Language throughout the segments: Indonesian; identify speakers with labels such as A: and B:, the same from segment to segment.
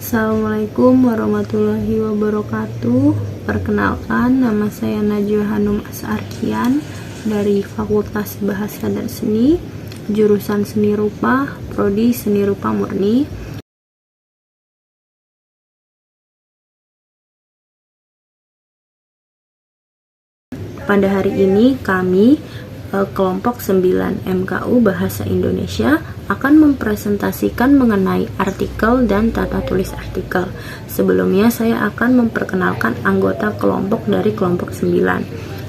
A: Assalamualaikum warahmatullahi wabarakatuh. Perkenalkan, nama saya Najwa Hanum Asarkian dari Fakultas Bahasa dan Seni, jurusan Seni Rupa, Prodi Seni Rupa Murni. Pada hari ini kami kelompok 9 MKU Bahasa Indonesia akan mempresentasikan mengenai artikel dan tata tulis artikel. Sebelumnya saya akan memperkenalkan anggota kelompok dari kelompok 9.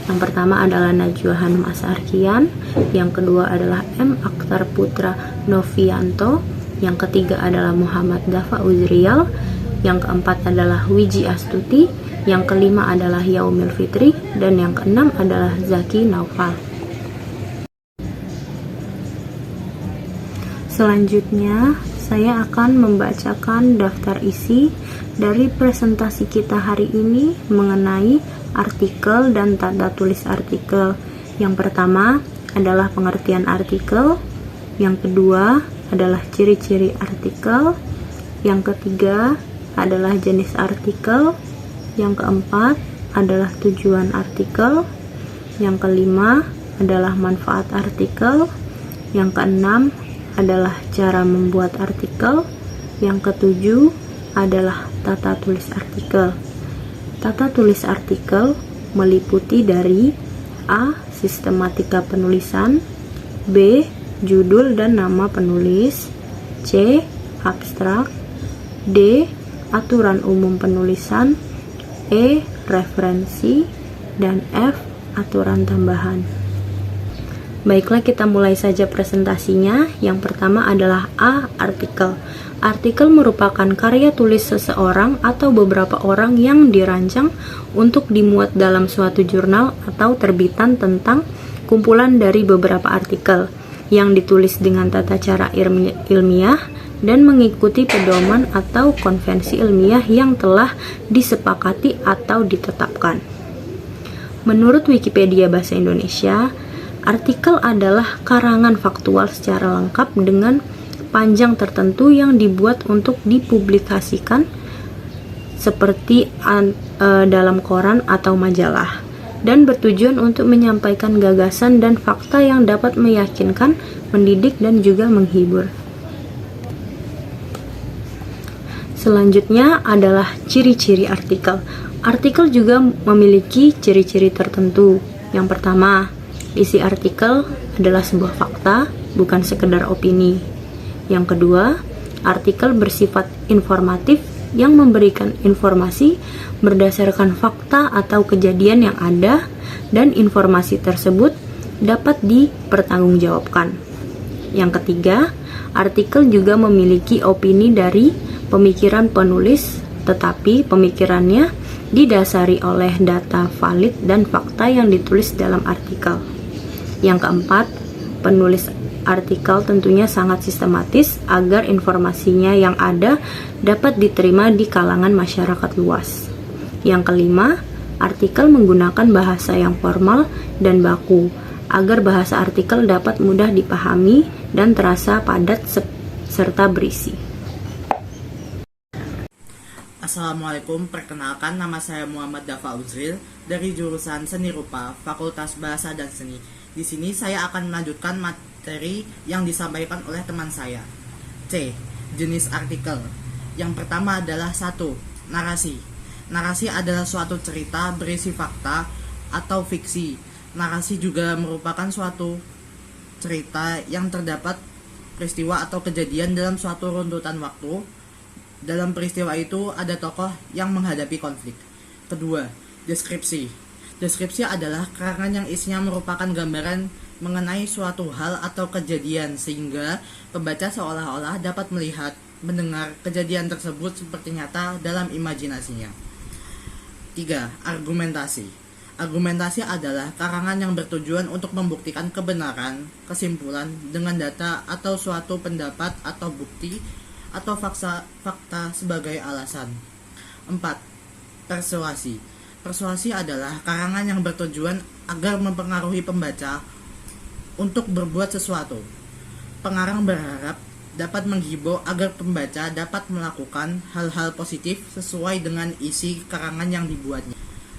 A: Yang pertama adalah Najwa Hanum Asarkian, yang kedua adalah M. Akhtar Putra Novianto, yang ketiga adalah Muhammad Dafa Uzrial, yang keempat adalah Wiji Astuti, yang kelima adalah Yaumil Fitri, dan yang keenam adalah Zaki Naufal. Selanjutnya, saya akan membacakan daftar isi dari presentasi kita hari ini mengenai artikel dan tata tulis artikel. Yang pertama adalah pengertian artikel, yang kedua adalah ciri-ciri artikel, yang ketiga adalah jenis artikel, yang keempat adalah tujuan artikel, yang kelima adalah manfaat artikel, yang keenam adalah cara membuat artikel, yang ketujuh adalah tata tulis artikel. Tata tulis artikel meliputi dari A. Sistematika penulisan, B. Judul dan nama penulis, C. Abstrak, D. Aturan umum penulisan, E. Referensi, dan F. Aturan tambahan. Baiklah, kita mulai saja presentasinya. Yang pertama adalah A. Artikel. Artikel merupakan karya tulis seseorang atau beberapa orang yang dirancang untuk dimuat dalam suatu jurnal atau terbitan tentang kumpulan dari beberapa artikel yang ditulis dengan tata cara ilmiah dan mengikuti pedoman atau konvensi ilmiah yang telah disepakati atau ditetapkan. Menurut Wikipedia Bahasa Indonesia, artikel adalah karangan faktual secara lengkap dengan panjang tertentu yang dibuat untuk dipublikasikan seperti dalam koran atau majalah, dan bertujuan untuk menyampaikan gagasan dan fakta yang dapat meyakinkan, mendidik, dan juga menghibur. Selanjutnya adalah ciri-ciri artikel. Artikel juga memiliki ciri-ciri tertentu. Yang pertama, isi artikel adalah sebuah fakta, bukan sekedar opini. Yang kedua, artikel bersifat informatif yang memberikan informasi berdasarkan fakta atau kejadian yang ada, dan informasi tersebut dapat dipertanggungjawabkan. Yang ketiga, artikel juga memiliki opini dari pemikiran penulis, tetapi pemikirannya didasari oleh data valid dan fakta yang ditulis dalam artikel. Yang keempat, penulis artikel tentunya sangat sistematis agar informasinya yang ada dapat diterima di kalangan masyarakat luas. Yang kelima, artikel menggunakan bahasa yang formal dan baku agar bahasa artikel dapat mudah dipahami dan terasa padat serta berisi.
B: Assalamualaikum, perkenalkan nama saya Muhammad Dafa Uzril dari jurusan Seni Rupa, Fakultas Bahasa dan Seni. Di sini saya akan melanjutkan materi yang disampaikan oleh teman saya. C. Jenis artikel. Yang pertama adalah 1. Narasi. Narasi adalah suatu cerita berisi fakta atau fiksi. Narasi juga merupakan suatu cerita yang terdapat peristiwa atau kejadian dalam suatu runtutan waktu. Dalam peristiwa itu ada tokoh yang menghadapi konflik. Kedua, deskripsi. Deskripsi adalah karangan yang isinya merupakan gambaran mengenai suatu hal atau kejadian sehingga pembaca seolah-olah dapat melihat, mendengar kejadian tersebut seperti nyata dalam imajinasinya. 3. Argumentasi. Argumentasi adalah karangan yang bertujuan untuk membuktikan kebenaran, kesimpulan dengan data atau suatu pendapat atau bukti atau fakta sebagai alasan. 4. Persuasi. Persuasi adalah karangan yang bertujuan agar mempengaruhi pembaca untuk berbuat sesuatu. Pengarang berharap dapat menghibur agar pembaca dapat melakukan hal-hal positif sesuai dengan isi karangan yang dibuatnya.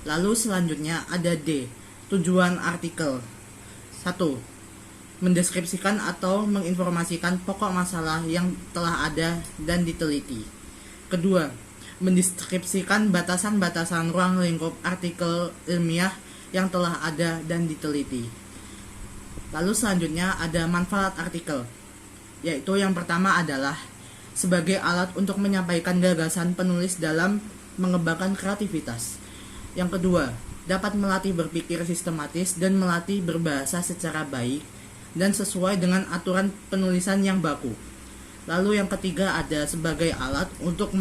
B: Lalu selanjutnya ada D, tujuan artikel. 1. Mendeskripsikan atau menginformasikan pokok masalah yang telah ada dan diteliti. Kedua, mendeskripsikan batasan-batasan ruang lingkup artikel ilmiah yang telah ada dan diteliti. Lalu selanjutnya ada manfaat artikel, yaitu yang pertama adalah sebagai alat untuk menyampaikan gagasan penulis dalam mengembangkan kreativitas. Yang kedua, dapat melatih berpikir sistematis dan melatih berbahasa secara baik dan sesuai dengan aturan penulisan yang baku. Lalu yang ketiga ada sebagai alat untuk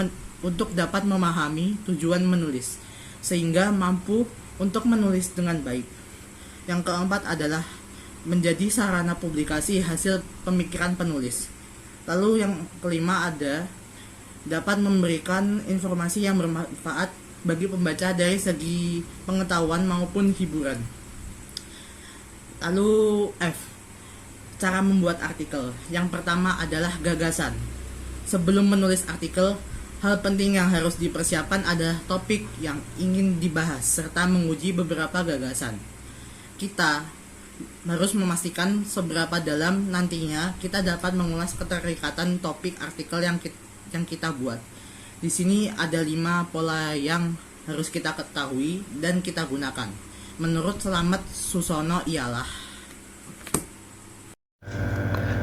B: dapat memahami tujuan menulis, sehingga mampu untuk menulis dengan baik. Yang keempat adalah menjadi sarana publikasi hasil pemikiran penulis. Lalu yang kelima ada dapat memberikan informasi yang bermanfaat bagi pembaca dari segi pengetahuan maupun hiburan. Lalu F, cara membuat artikel. Yang pertama adalah gagasan. Sebelum menulis artikel, hal penting yang harus dipersiapkan adalah topik yang ingin dibahas serta menguji beberapa gagasan. Kita harus memastikan seberapa dalam nantinya kita dapat mengulas keterikatan topik artikel yang kita buat. Di sini ada 5 pola yang harus kita ketahui dan kita gunakan. Menurut Slamet Susono ialah: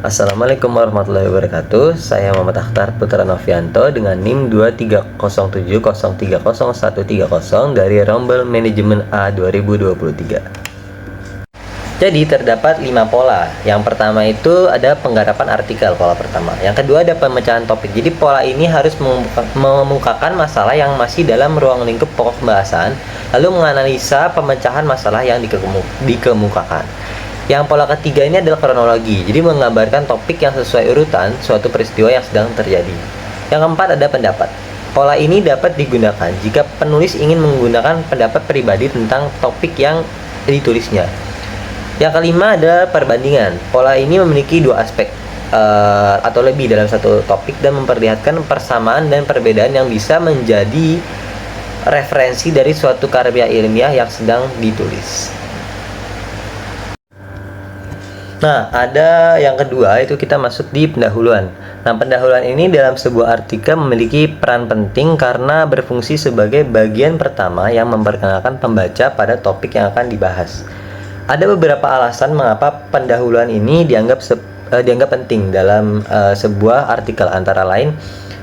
C: Assalamualaikum warahmatullahi wabarakatuh. Saya Muhammad Akhtar Putra Novianto dengan NIM 23070301330 dari Rombel Manajemen A 2023. Jadi terdapat 5 pola. Yang pertama itu ada penggarapan artikel, pola pertama. Yang kedua ada pemecahan topik. Jadi pola ini harus memukakan masalah yang masih dalam ruang lingkup pokok pembahasan, lalu menganalisa pemecahan masalah yang dikemukakan. Yang pola ketiga ini adalah kronologi. Jadi menggambarkan topik yang sesuai urutan suatu peristiwa yang sedang terjadi. Yang keempat ada pendapat. Pola ini dapat digunakan jika penulis ingin menggunakan pendapat pribadi tentang topik yang ditulisnya. Yang kelima adalah perbandingan. Pola ini memiliki 2 aspek atau lebih dalam satu topik dan memperlihatkan persamaan dan perbedaan yang bisa menjadi referensi dari suatu karya ilmiah yang sedang ditulis. Nah, ada yang kedua, itu kita masuk di pendahuluan. Nah, pendahuluan ini dalam sebuah artikel memiliki peran penting karena berfungsi sebagai bagian pertama yang memperkenalkan pembaca pada topik yang akan dibahas. Ada beberapa alasan mengapa pendahuluan ini dianggap penting dalam sebuah artikel, antara lain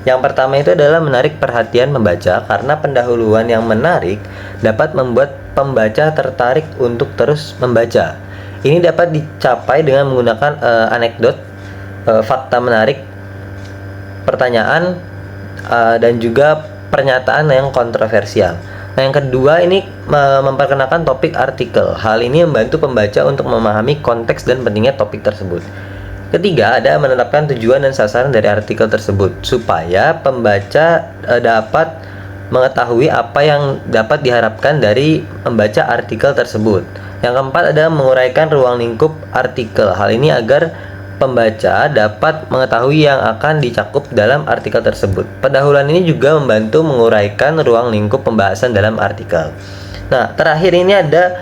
C: yang pertama itu adalah menarik perhatian pembaca, karena pendahuluan yang menarik dapat membuat pembaca tertarik untuk terus membaca. Ini dapat dicapai dengan menggunakan anekdot, fakta menarik, pertanyaan, dan juga pernyataan yang kontroversial. Nah, yang kedua ini memperkenalkan topik artikel. Hal ini membantu pembaca untuk memahami konteks dan pentingnya topik tersebut. Ketiga, ada menetapkan tujuan dan sasaran dari artikel tersebut supaya pembaca dapat mengetahui apa yang dapat diharapkan dari membaca artikel tersebut. Yang keempat ada menguraikan ruang lingkup artikel. Hal ini agar pembaca dapat mengetahui yang akan dicakup dalam artikel tersebut. Pendahuluan ini juga membantu menguraikan ruang lingkup pembahasan dalam artikel. Nah, terakhir ini ada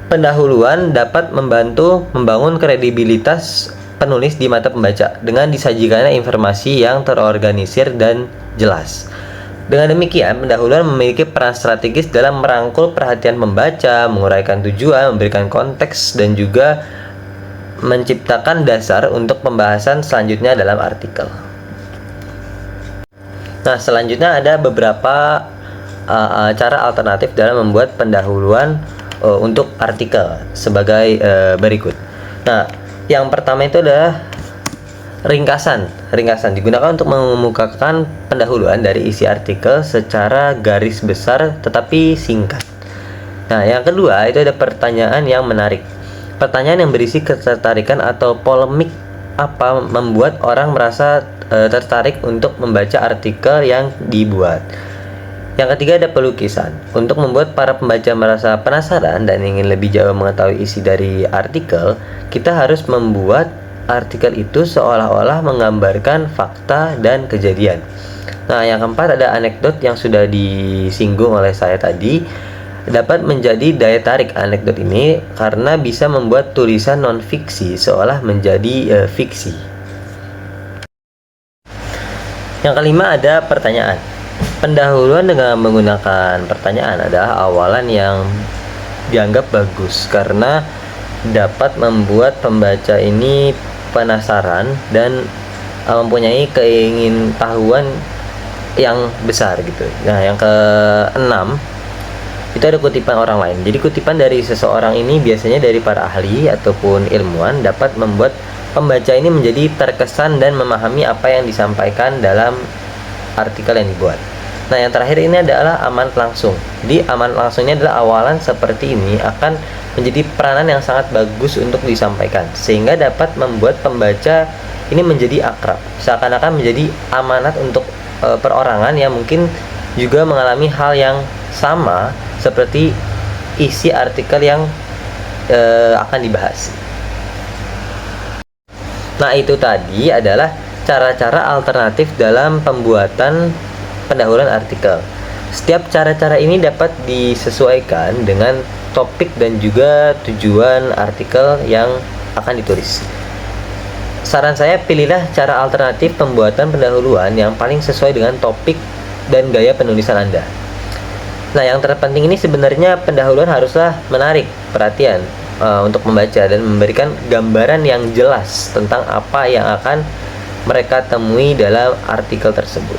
C: pendahuluan dapat membantu membangun kredibilitas penulis di mata pembaca dengan disajikannya informasi yang terorganisir dan jelas. Dengan demikian, pendahuluan memiliki peran strategis dalam merangkul perhatian pembaca, menguraikan tujuan, memberikan konteks, dan juga menciptakan dasar untuk pembahasan selanjutnya dalam artikel. Nah, selanjutnya ada beberapa cara alternatif dalam membuat pendahuluan untuk artikel sebagai berikut. Nah, yang pertama itu adalah ringkasan. Ringkasan digunakan untuk mengemukakan pendahuluan dari isi artikel secara garis besar tetapi singkat. Nah, yang kedua itu ada pertanyaan yang menarik. Pertanyaan yang berisi ketertarikan atau polemik apa membuat orang merasa tertarik untuk membaca artikel yang dibuat. Yang ketiga ada pelukisan. Untuk membuat para pembaca merasa penasaran dan ingin lebih jauh mengetahui isi dari artikel, kita harus membuat artikel itu seolah-olah menggambarkan fakta dan kejadian. Nah, yang keempat ada anekdot yang sudah disinggung oleh saya tadi. Dapat menjadi daya tarik anekdot ini karena bisa membuat tulisan non-fiksi seolah menjadi fiksi. Yang kelima ada pertanyaan. Pendahuluan dengan menggunakan pertanyaan adalah awalan yang dianggap bagus karena dapat membuat pembaca ini penasaran dan mempunyai keingintahuan yang besar gitu. Nah, yang keenam itu ada kutipan orang lain. Jadi kutipan dari seseorang ini biasanya dari para ahli ataupun ilmuwan dapat membuat pembaca ini menjadi terkesan dan memahami apa yang disampaikan dalam artikel yang dibuat. Nah, yang terakhir ini adalah amanat langsung. Jadi amanat langsung ini adalah awalan seperti ini akan menjadi peranan yang sangat bagus untuk disampaikan sehingga dapat membuat pembaca ini menjadi akrab, seakan-akan menjadi amanat untuk perorangan yang mungkin juga mengalami hal yang sama seperti isi artikel yang akan dibahas. Nah, itu tadi adalah cara-cara alternatif dalam pembuatan pendahuluan artikel. Setiap cara-cara ini dapat disesuaikan dengan topik dan juga tujuan artikel yang akan ditulis. Saran saya, pilihlah cara alternatif pembuatan pendahuluan yang paling sesuai dengan topik dan gaya penulisan Anda. Nah, yang terpenting ini sebenarnya pendahuluan haruslah menarik perhatian untuk membaca dan memberikan gambaran yang jelas tentang apa yang akan mereka temui dalam artikel tersebut.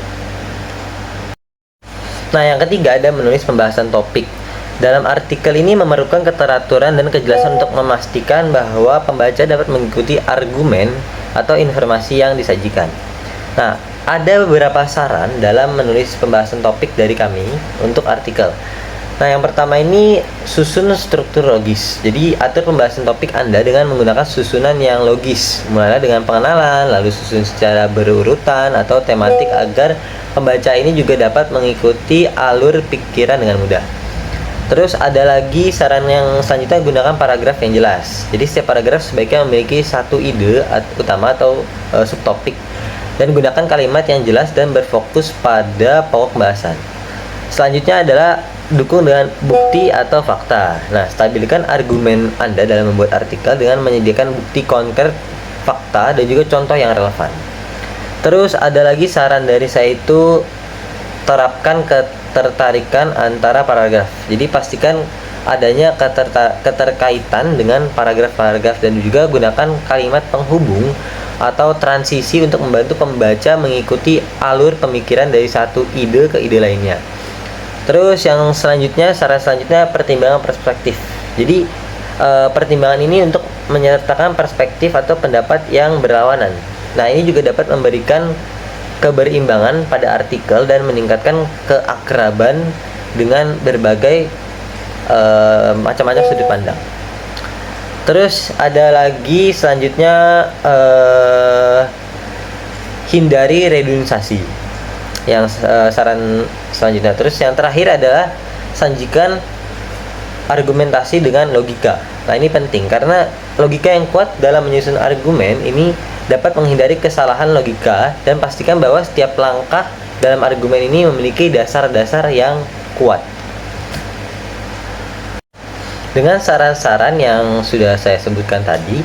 C: Nah, yang ketiga ada menulis pembahasan topik. Dalam artikel ini memerlukan keteraturan dan kejelasan untuk memastikan bahwa pembaca dapat mengikuti argumen atau informasi yang disajikan. Nah, ada beberapa saran dalam menulis pembahasan topik dari kami untuk artikel. Nah, yang pertama ini susun struktur logis. Jadi, atur pembahasan topik Anda dengan menggunakan susunan yang logis, mulai dengan pengenalan, lalu susun secara berurutan atau tematik agar pembaca ini juga dapat mengikuti alur pikiran dengan mudah. Terus ada lagi saran yang selanjutnya, gunakan paragraf yang jelas. Jadi setiap paragraf sebaiknya memiliki satu ide utama atau subtopik, dan gunakan kalimat yang jelas dan berfokus pada pokok pembahasan. Selanjutnya adalah dukung dengan bukti atau fakta. Nah, stabilkan argumen Anda dalam membuat artikel dengan menyediakan bukti konkret, fakta, dan juga contoh yang relevan. Terus ada lagi saran dari saya itu, terapkan ketertarikan antara paragraf. Jadi pastikan adanya keterkaitan dengan paragraf-paragraf dan juga gunakan kalimat penghubung atau transisi untuk membantu pembaca mengikuti alur pemikiran dari satu ide ke ide lainnya. Terus yang selanjutnya, saran selanjutnya, pertimbangan perspektif. Jadi pertimbangan ini untuk menyertakan perspektif atau pendapat yang berlawanan. Nah, ini juga dapat memberikan keberimbangan pada artikel dan meningkatkan keakraban dengan berbagai macam-macam sudut pandang. Terus ada lagi selanjutnya, hindari redundasi. Yang saran selanjutnya. Terus yang terakhir adalah sajikan argumentasi dengan logika. Nah, ini penting karena logika yang kuat dalam menyusun argumen ini dapat menghindari kesalahan logika dan pastikan bahwa setiap langkah dalam argumen ini memiliki dasar-dasar yang kuat. Dengan saran-saran yang sudah saya sebutkan tadi,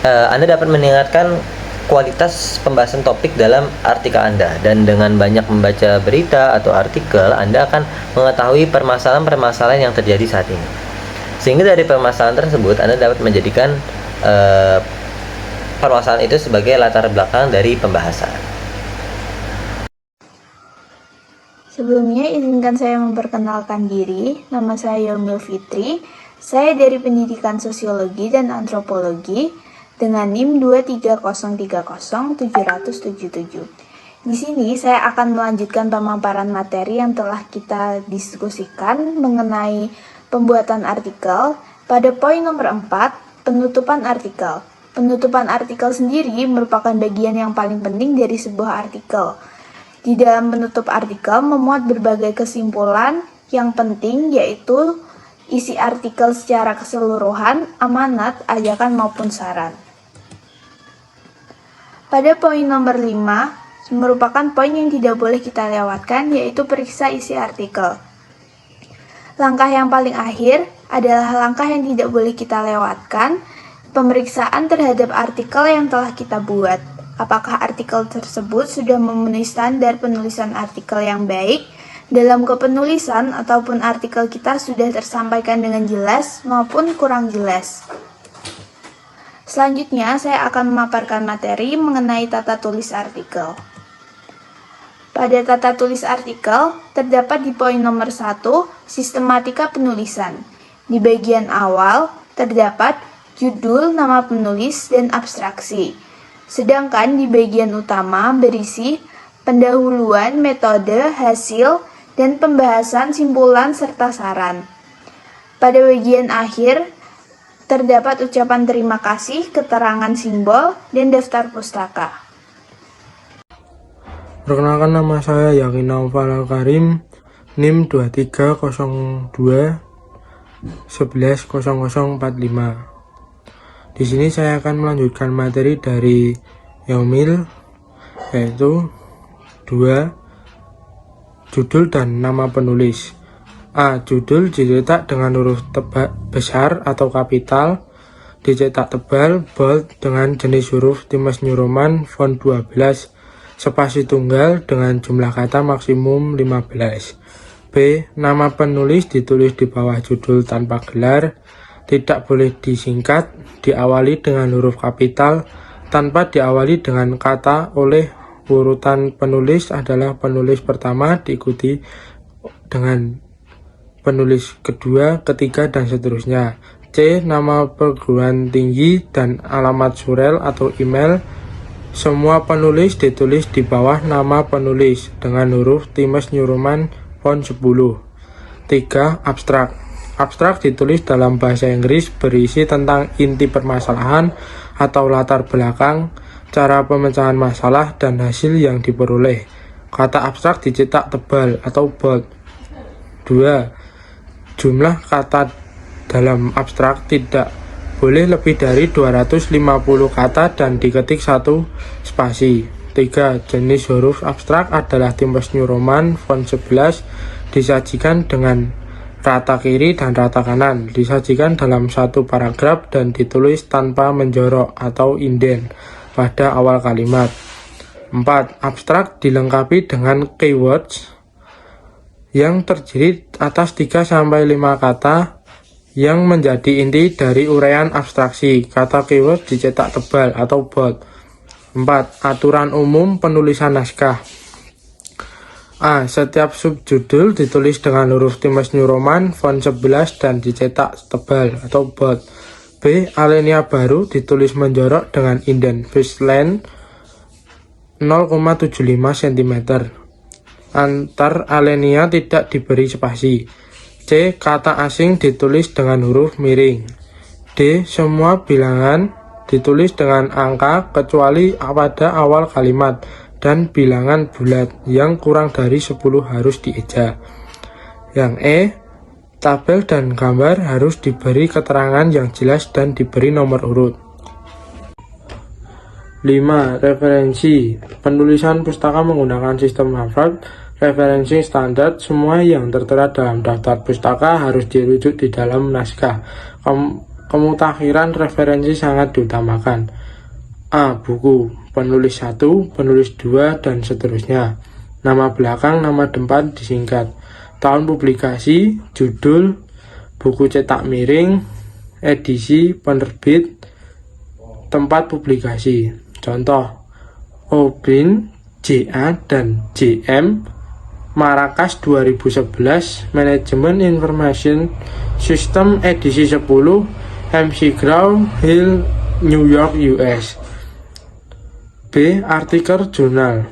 C: Anda dapat meningkatkan kualitas pembahasan topik dalam artikel Anda, dan dengan banyak membaca berita atau artikel, Anda akan mengetahui permasalahan-permasalahan yang terjadi saat ini. Sehingga dari permasalahan tersebut, Anda dapat menjadikan permasalahan itu sebagai latar belakang dari pembahasan.
D: Sebelumnya, izinkan saya memperkenalkan diri. Nama saya Yomil Fitri. Saya dari Pendidikan Sosiologi dan Antropologi dengan NIM 230307777. Di sini saya akan melanjutkan pemaparan materi yang telah kita diskusikan mengenai pembuatan artikel pada poin nomor 4, penutupan artikel. Penutupan artikel sendiri merupakan bagian yang paling penting dari sebuah artikel. Di dalam penutup artikel memuat berbagai kesimpulan yang penting, yaitu isi artikel secara keseluruhan, amanat, ajakan maupun saran. Pada poin nomor 5, merupakan poin yang tidak boleh kita lewatkan, yaitu periksa isi artikel. Langkah yang paling akhir adalah langkah yang tidak boleh kita lewatkan, pemeriksaan terhadap artikel yang telah kita buat. Apakah artikel tersebut sudah memenuhi standar penulisan artikel yang baik dalam kepenulisan, ataupun artikel kita sudah tersampaikan dengan jelas maupun kurang jelas. Selanjutnya, saya akan memaparkan materi mengenai tata tulis artikel. Pada tata tulis artikel, terdapat di poin nomor 1, sistematika penulisan. Di bagian awal, terdapat judul, nama penulis, dan abstraksi. Sedangkan di bagian utama berisi pendahuluan, metode, hasil, dan pembahasan, simpulan, serta saran. Pada bagian akhir, terdapat ucapan terima kasih, keterangan simbol, dan daftar pustaka.
E: Perkenalkan, nama saya Yakin Naufal Karim, NIM 2302 110045. Di sini saya akan melanjutkan materi dari Yaumil, yaitu 2, judul dan nama penulis. A. Judul dicetak dengan huruf besar atau kapital, dicetak tebal, bold dengan jenis huruf Times New Roman font 12, spasi tunggal dengan jumlah kata maksimum 15. B. Nama penulis ditulis di bawah judul tanpa gelar, tidak boleh disingkat, diawali dengan huruf kapital, tanpa diawali dengan kata oleh urutan penulis adalah penulis pertama, diikuti dengan penulis kedua, ketiga, dan seterusnya. C. Nama perguruan tinggi dan alamat surel atau email. Semua penulis ditulis di bawah nama penulis dengan huruf Times New Roman font 10. 3. Abstrak. Abstrak ditulis dalam bahasa Inggris, berisi tentang inti permasalahan atau latar belakang, cara pemecahan masalah, dan hasil yang diperoleh. Kata abstrak dicetak tebal atau bold. 2. Jumlah kata dalam abstrak tidak boleh lebih dari 250 kata dan diketik 1 spasi. 3. Jenis huruf abstrak adalah Times New Roman font 11, disajikan dengan rata kiri dan rata kanan, disajikan dalam satu paragraf dan ditulis tanpa menjorok atau inden pada awal kalimat. 4. Abstrak dilengkapi dengan keywords yang terdiri atas 3-5 kata yang menjadi inti dari uraian abstraksi. Kata keyword dicetak tebal atau bold. 4. Aturan umum penulisan naskah. A. Setiap subjudul ditulis dengan huruf Times New Roman font 11 dan dicetak tebal atau bold. B. Alinea baru ditulis menjorok dengan inden baseline 0,75 cm. Antar alinea tidak diberi spasi. C. Kata asing ditulis dengan huruf miring. D. Semua bilangan ditulis dengan angka kecuali pada awal kalimat, dan bilangan bulat yang kurang dari 10 harus dieja. Yang E. Tabel dan gambar harus diberi keterangan yang jelas dan diberi nomor urut. 5. Referensi. Penulisan pustaka menggunakan sistem Harvard referencing standar. Semua yang tertera dalam daftar pustaka harus dirujuk di dalam naskah. Kemutakhiran referensi sangat diutamakan. A. Buku, penulis 1, penulis 2, dan seterusnya. Nama belakang, nama depan disingkat. Tahun publikasi, judul, buku cetak miring, edisi, penerbit, tempat publikasi. Contoh, Obrin, JA, dan JM, Marrakesh 2011, Manajemen Information System edisi 10, McGraw Hill, New York, US. B. Artikel jurnal,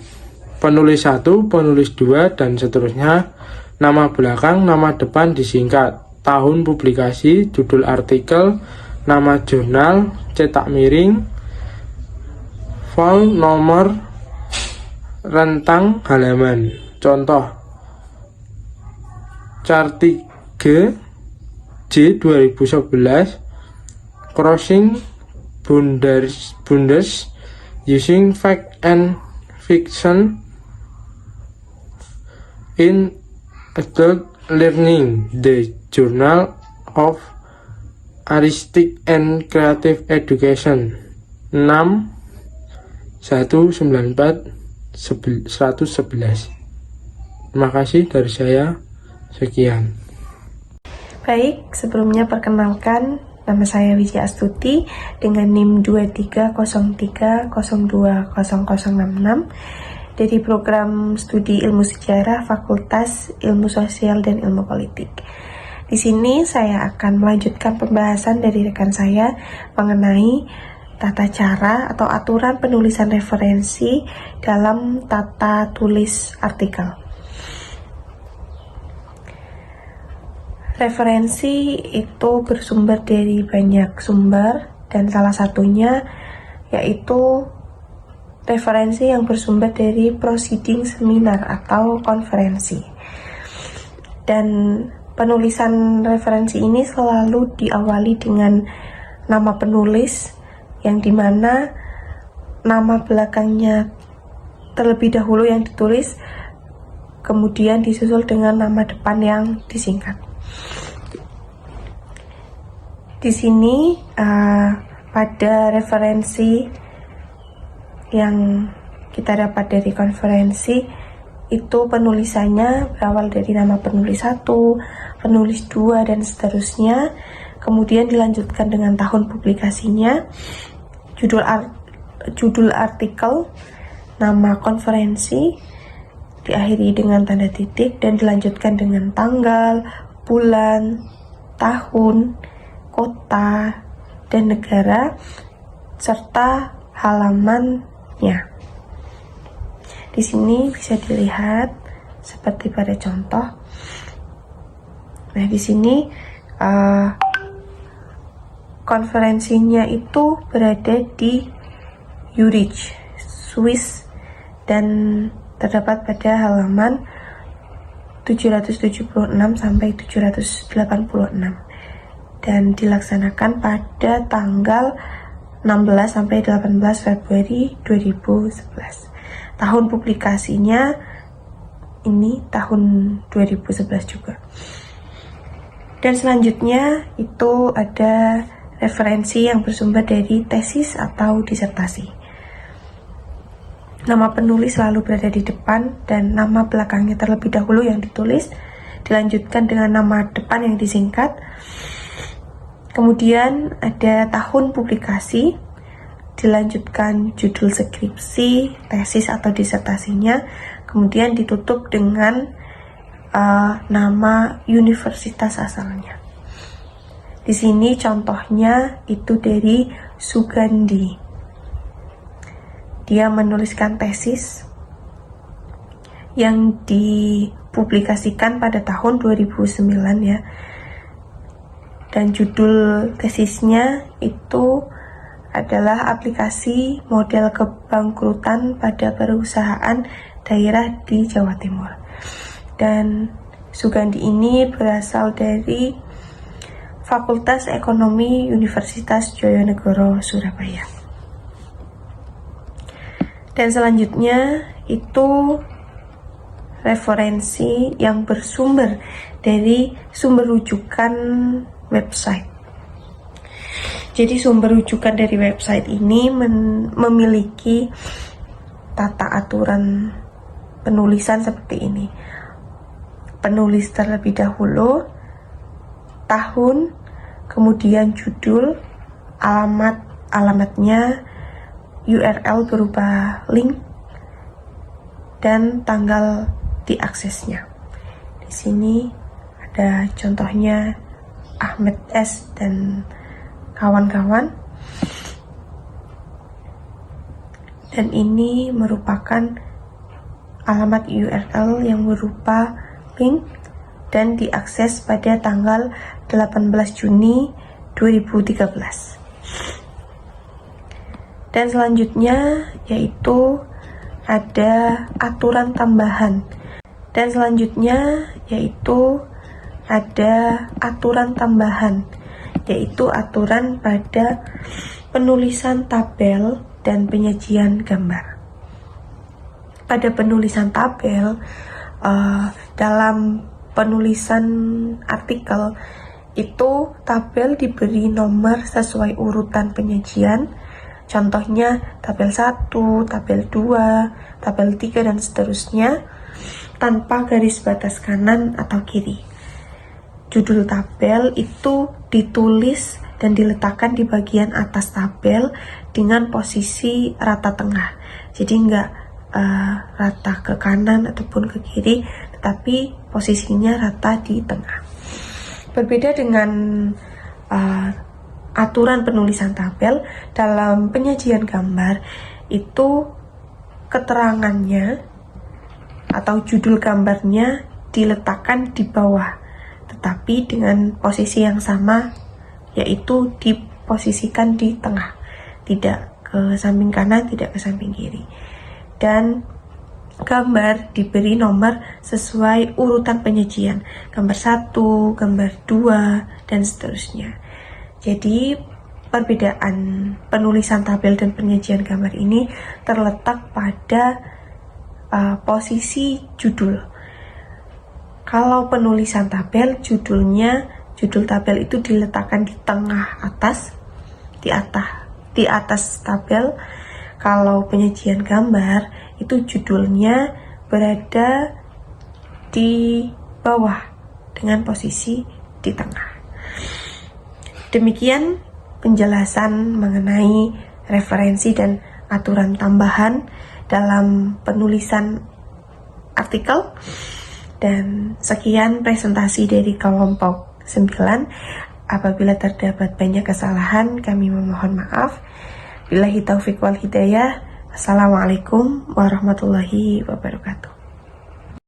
E: penulis 1, penulis 2, dan seterusnya. Nama belakang, nama depan disingkat. Tahun publikasi, judul artikel, nama jurnal, cetak miring, font, nomor, rentang, halaman. Contoh, Chartige J 2011, Crossing Bundes using fact and fiction in adult learning, the Journal of Artistic and Creative Education 6/194/111. Terima kasih dari saya. Sekian.
F: Baik, sebelumnya perkenalkan, nama saya Wijaya Astuti dengan NIM 2303020066 dari program studi Ilmu Sejarah Fakultas Ilmu Sosial dan Ilmu Politik. Di sini saya akan melanjutkan pembahasan dari rekan saya mengenai tata cara atau aturan penulisan referensi dalam tata tulis artikel. Referensi itu bersumber dari banyak sumber dan salah satunya yaitu referensi yang bersumber dari proceeding seminar atau konferensi. Dan penulisan referensi ini selalu diawali dengan nama penulis yang dimana nama belakangnya terlebih dahulu yang ditulis, kemudian disusul dengan nama depan yang disingkat. Di sini pada referensi yang kita dapat dari konferensi itu penulisannya berawal dari nama penulis 1, penulis 2 dan seterusnya, kemudian dilanjutkan dengan tahun publikasinya, judul artikel, nama konferensi, diakhiri dengan tanda titik dan dilanjutkan dengan tanggal, bulan, tahun, kota, dan negara, serta halamannya. Di sini bisa dilihat seperti pada contoh. Nah, di sini konferensinya itu berada di Zurich, Swiss, dan terdapat pada halaman 776 sampai 786 dan dilaksanakan pada tanggal 16 sampai 18 Februari 2011. Tahun publikasinya ini tahun 2011 juga. Dan selanjutnya itu ada referensi yang bersumber dari tesis atau disertasi. Nama penulis selalu berada di depan dan nama belakangnya terlebih dahulu yang ditulis, dilanjutkan dengan nama depan yang disingkat. Kemudian ada tahun publikasi, dilanjutkan judul skripsi, tesis atau disertasinya, kemudian ditutup dengan nama universitas asalnya. Di sini contohnya itu dari Sugandi. Dia menuliskan tesis yang dipublikasikan pada tahun 2009 ya. Dan judul tesisnya itu adalah aplikasi model kebangkrutan pada perusahaan daerah di Jawa Timur. Dan Sugandi ini berasal dari Fakultas Ekonomi Universitas Joyonegoro, Surabaya. Dan selanjutnya itu referensi yang bersumber dari sumber rujukan website. Jadi sumber rujukan dari website ini memiliki tata aturan penulisan seperti ini. Penulis terlebih dahulu, tahun, kemudian judul, alamatnya, URL berupa link, dan tanggal diaksesnya. Di sini ada contohnya Ahmed S dan kawan-kawan. Dan ini merupakan alamat URL yang berupa link dan diakses pada tanggal 18 Juni 2013. Dan selanjutnya yaitu ada aturan tambahan. Dan selanjutnya yaitu ada aturan tambahan, yaitu aturan pada penulisan tabel dan penyajian gambar. Pada penulisan tabel, dalam penulisan artikel itu tabel diberi nomor sesuai urutan penyajian. Contohnya tabel 1, tabel 2, tabel 3 dan seterusnya, tanpa garis batas kanan atau kiri. Judul tabel itu ditulis dan diletakkan di bagian atas tabel dengan posisi rata tengah. Jadi enggak rata ke kanan ataupun ke kiri, tetapi posisinya rata di tengah. Berbeda dengan aturan penulisan tabel, dalam penyajian gambar itu keterangannya atau judul gambarnya diletakkan di bawah, tetapi dengan posisi yang sama, yaitu diposisikan di tengah, tidak ke samping kanan, tidak ke samping kiri. Dan gambar diberi nomor sesuai urutan penyajian, gambar 1, gambar 2, dan seterusnya. Jadi perbedaan penulisan tabel dan penyajian gambar ini terletak pada posisi judul. Kalau penulisan tabel, judul tabel itu diletakkan di tengah atas, di atas tabel. Kalau penyajian gambar, itu judulnya berada di bawah dengan posisi di tengah. Demikian penjelasan mengenai referensi dan aturan tambahan dalam penulisan artikel. Dan sekian presentasi dari kelompok 9. Apabila terdapat banyak kesalahan, kami memohon maaf. Billahi taufiq wal hidayah. Assalamualaikum warahmatullahi wabarakatuh.